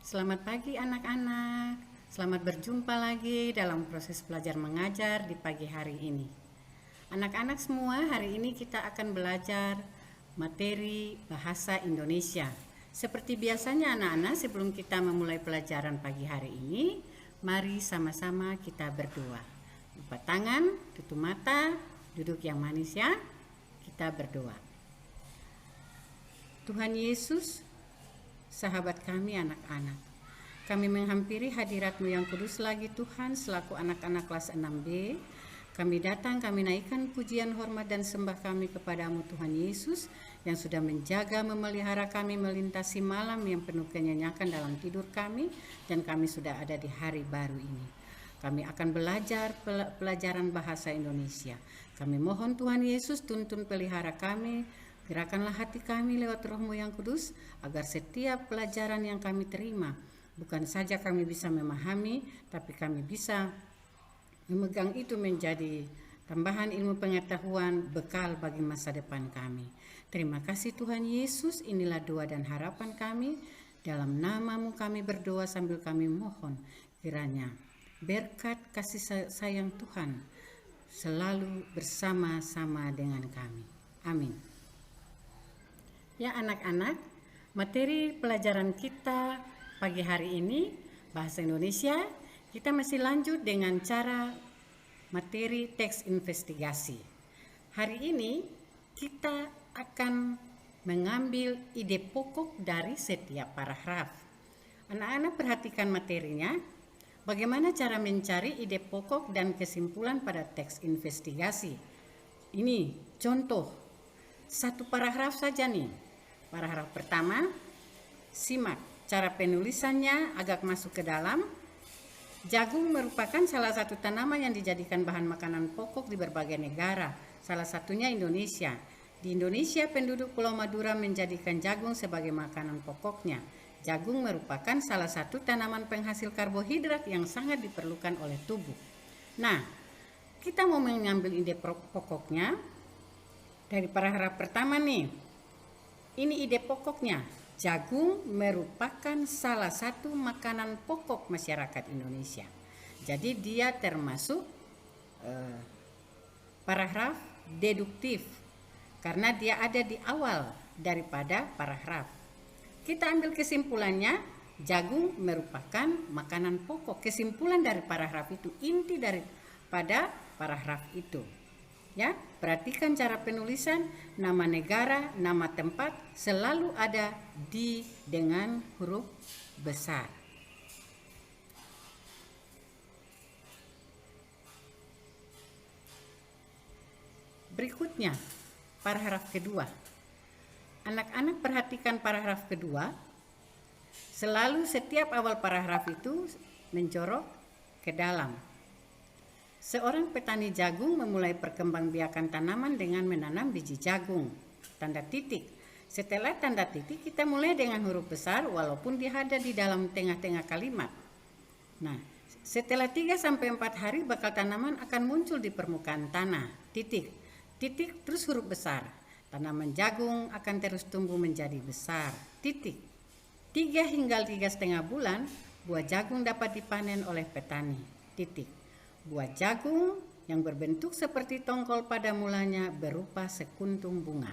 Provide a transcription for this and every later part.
Selamat pagi anak-anak. Selamat berjumpa lagi dalam proses belajar mengajar di pagi hari ini. Anak-anak semua, hari ini kita akan belajar materi bahasa Indonesia. Seperti biasanya anak-anak, sebelum kita memulai pelajaran pagi hari ini, mari sama-sama kita berdoa. Lipat tangan, tutup mata, duduk yang manis ya. Kita berdoa. Tuhan Yesus, sahabat kami anak-anak, kami menghampiri hadirat-Mu yang kudus lagi Tuhan selaku anak-anak kelas 6B. Kami datang, kami naikkan pujian, hormat dan sembah kami kepadamu Tuhan Yesus yang sudah menjaga, memelihara kami melintasi malam yang penuh kenyenyakan dalam tidur kami, dan kami sudah ada di hari baru ini. Kami akan belajar pelajaran bahasa Indonesia. Kami mohon Tuhan Yesus tuntun pelihara kami, gerakanlah hati kami lewat Roh-Mu yang kudus, agar setiap pelajaran yang kami terima, bukan saja kami bisa memahami, tapi kami bisa memegang itu menjadi tambahan ilmu pengetahuan, bekal bagi masa depan kami. Terima kasih Tuhan Yesus, inilah doa dan harapan kami. Dalam nama-Mu kami berdoa sambil kami mohon, kiranya berkat kasih sayang Tuhan selalu bersama-sama dengan kami. Amin. Ya anak-anak, materi pelajaran kita pagi hari ini bahasa Indonesia, kita masih lanjut dengan cara materi teks investigasi. Hari ini kita akan mengambil ide pokok dari setiap paragraf. Anak-anak perhatikan materinya, bagaimana cara mencari ide pokok dan kesimpulan pada teks investigasi. Ini contoh, satu paragraf saja nih. Paragraf pertama, simak cara penulisannya agak masuk ke dalam. Jagung merupakan salah satu tanaman yang dijadikan bahan makanan pokok di berbagai negara, salah satunya Indonesia. Di Indonesia, penduduk Pulau Madura menjadikan jagung sebagai makanan pokoknya. Jagung merupakan salah satu tanaman penghasil karbohidrat yang sangat diperlukan oleh tubuh. Nah, kita mau mengambil ide pokoknya dari paragraf pertama nih. Ini ide pokoknya. Jagung merupakan salah satu makanan pokok masyarakat Indonesia. Jadi dia termasuk paragraf deduktif karena dia ada di awal daripada paragraf. Kita ambil kesimpulannya, jagung merupakan makanan pokok. Kesimpulan dari paragraf itu, inti daripada paragraf itu. Ya, perhatikan cara penulisan, nama negara, nama tempat selalu ada di dengan huruf besar. Berikutnya, paragraf kedua. Anak-anak perhatikan paragraf kedua. Selalu setiap awal paragraf itu menjorok ke dalam. Seorang petani jagung memulai perkembangbiakan tanaman dengan menanam biji jagung. Tanda titik. Setelah tanda titik, kita mulai dengan huruf besar walaupun dia ada di dalam tengah-tengah kalimat. Nah, setelah 3-4 hari bakal tanaman akan muncul di permukaan tanah. Titik. Titik terus huruf besar. Tanaman jagung akan terus tumbuh menjadi besar. Titik. 3 hingga 3,5 bulan, buah jagung dapat dipanen oleh petani. Titik. Buah jagung yang berbentuk seperti tongkol pada mulanya berupa sekuntum bunga.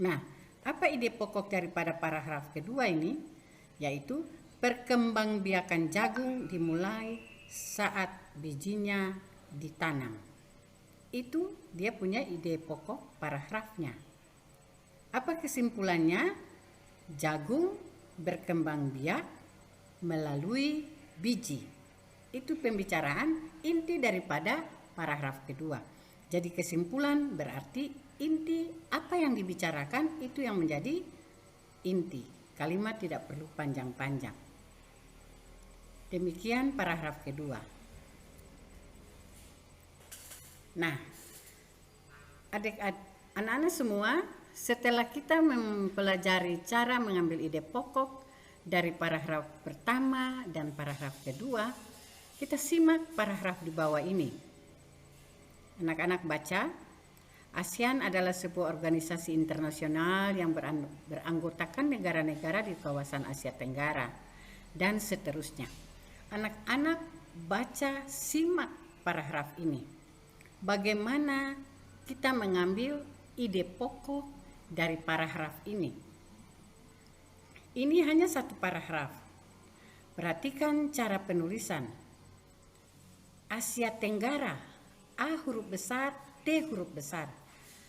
Nah, apa ide pokok daripada paragraf kedua ini? Yaitu perkembangbiakan jagung dimulai saat bijinya ditanam. Itu dia punya ide pokok paragrafnya. Apa kesimpulannya? Jagung berkembang biak melalui biji. Itu pembicaraan inti daripada paragraf kedua. Jadi kesimpulan berarti inti apa yang dibicarakan itu yang menjadi inti. Kalimat tidak perlu panjang-panjang. Demikian paragraf kedua. Nah, anak-anak semua, setelah kita mempelajari cara mengambil ide pokok dari paragraf pertama dan paragraf kedua, kita simak paragraf di bawah ini. Anak-anak baca, ASEAN adalah sebuah organisasi internasional yang beranggotakan negara-negara di kawasan Asia Tenggara. dan seterusnya. Anak-anak baca, simak paragraf ini. Bagaimana kita mengambil ide pokok dari paragraf ini? Ini hanya satu paragraf. Perhatikan cara penulisan. Asia Tenggara, A huruf besar, T huruf besar.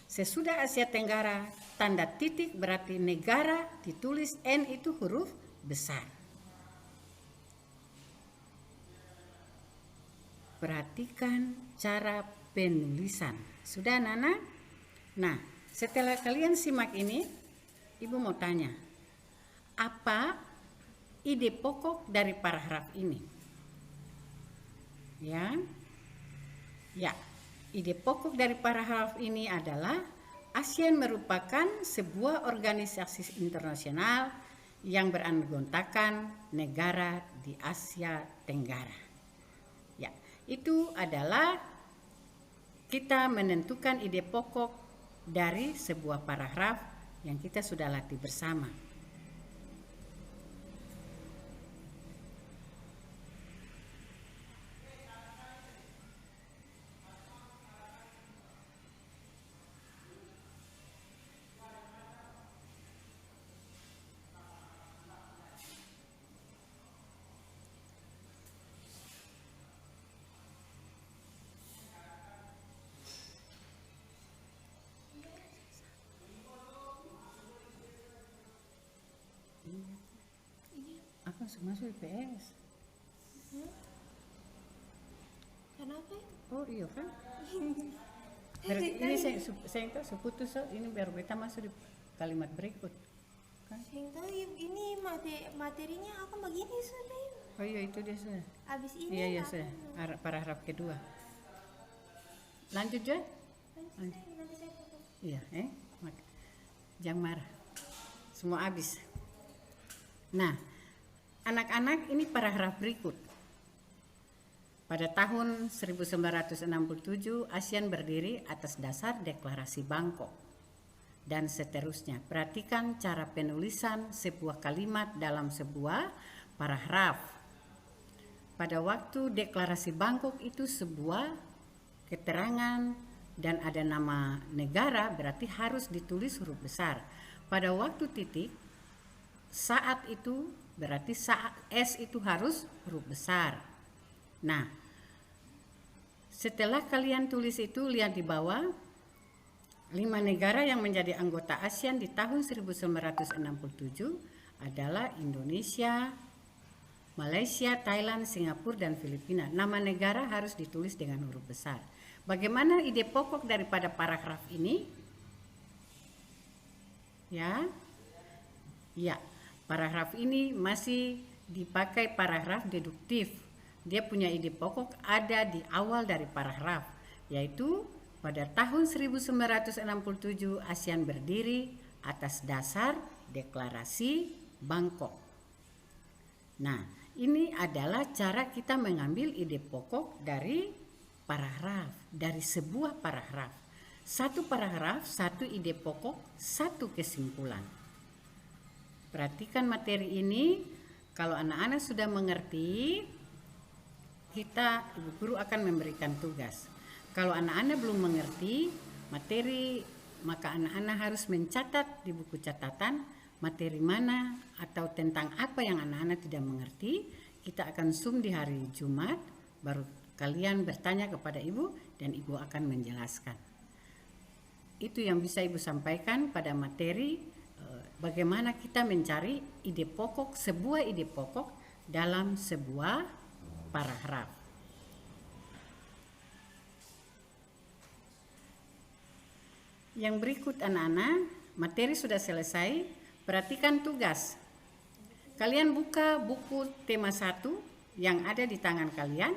Sesudah Asia Tenggara, tanda titik berarti negara, ditulis N itu huruf besar. Perhatikan cara penulisan. Sudah anak-anak? Nah, setelah kalian simak ini, Ibu mau tanya, apa ide pokok dari paragraf ini? Ya, ide pokok dari paragraf ini adalah ASEAN merupakan sebuah organisasi internasional yang beranggotakan negara di Asia Tenggara. Ya, itu adalah kita menentukan ide pokok dari sebuah paragraf yang kita sudah latih bersama. Aku masuk IPS. Kenapa? Oh iya kan? Berarti ini saya tahu seputus ini biar kita masuk di kalimat berikut. Kan? Saya tahu ini materinya aku begini sudah. Oh iya itu dia sudah. Abis ini Iya sudah. Paragraf kedua. Lanjut ya? nanti saya potong. Iya, jangan marah. Semua habis. Nah, anak-anak ini paragraf berikut. Pada tahun 1967, ASEAN berdiri atas dasar Deklarasi Bangkok dan seterusnya. Perhatikan cara penulisan sebuah kalimat dalam sebuah paragraf. Pada waktu Deklarasi Bangkok itu sebuah keterangan dan ada nama negara, berarti harus ditulis huruf besar. Pada waktu titik, saat itu berarti saat S itu harus huruf besar. Nah, setelah kalian tulis itu, lihat di bawah 5 negara yang menjadi anggota ASEAN di tahun 1967 adalah Indonesia, Malaysia, Thailand, Singapura, dan Filipina. Nama negara harus ditulis dengan huruf besar. Bagaimana ide pokok daripada paragraf ini? Ya, paragraf ini masih dipakai paragraf deduktif. Dia punya ide pokok ada di awal dari paragraf, yaitu pada tahun 1967 ASEAN berdiri atas dasar Deklarasi Bangkok. Nah, ini adalah cara kita mengambil ide pokok dari paragraf, dari sebuah paragraf. Satu paragraf, satu ide pokok, satu kesimpulan. Perhatikan materi ini, kalau anak-anak sudah mengerti, kita, ibu guru akan memberikan tugas. Kalau anak-anak belum mengerti materi, maka anak-anak harus mencatat di buku catatan materi mana atau tentang apa yang anak-anak tidak mengerti. Kita akan Zoom di hari Jumat, baru kalian bertanya kepada ibu dan ibu akan menjelaskan. Itu yang bisa ibu sampaikan pada materi bagaimana kita mencari ide pokok, sebuah ide pokok dalam sebuah paragraf. Yang berikut anak-anak, materi sudah selesai. Perhatikan tugas. Kalian buka buku tema 1 yang ada di tangan kalian,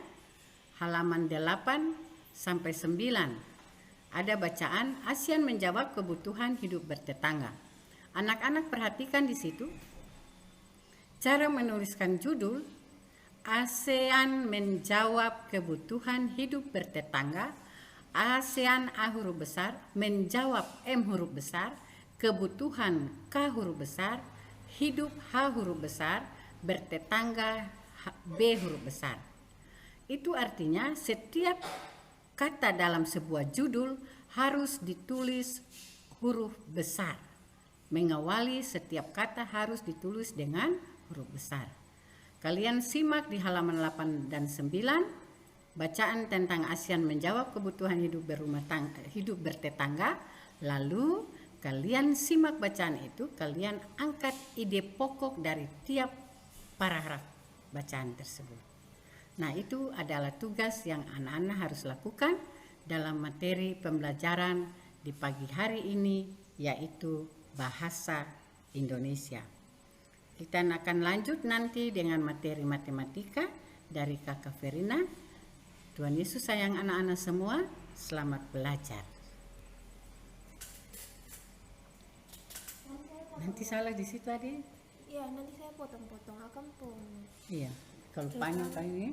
halaman 8 sampai 9. Ada bacaan ASEAN menjawab kebutuhan hidup bertetangga. Anak-anak perhatikan di situ. Cara menuliskan judul ASEAN menjawab kebutuhan hidup bertetangga. ASEAN A huruf besar menjawab M huruf besar, kebutuhan K huruf besar, hidup H huruf besar, bertetangga B huruf besar. Itu artinya setiap kata dalam sebuah judul harus ditulis huruf besar. Mengawali setiap kata harus ditulis dengan huruf besar. Kalian simak di halaman 8 dan 9 bacaan tentang ASEAN menjawab kebutuhan hidup bertetangga. Lalu kalian simak bacaan itu, kalian angkat ide pokok dari tiap paragraf bacaan tersebut. Nah, itu adalah tugas yang anak-anak harus lakukan dalam materi pembelajaran di pagi hari ini, yaitu bahasa Indonesia. Kita akan lanjut nanti dengan materi matematika dari Kakak Verina. Tuhan Yesus sayang anak-anak semua, selamat belajar. Nanti salah di situ adik? Iya, nanti saya potong-potong akan pun. Iya, kalau panjang kayak ini.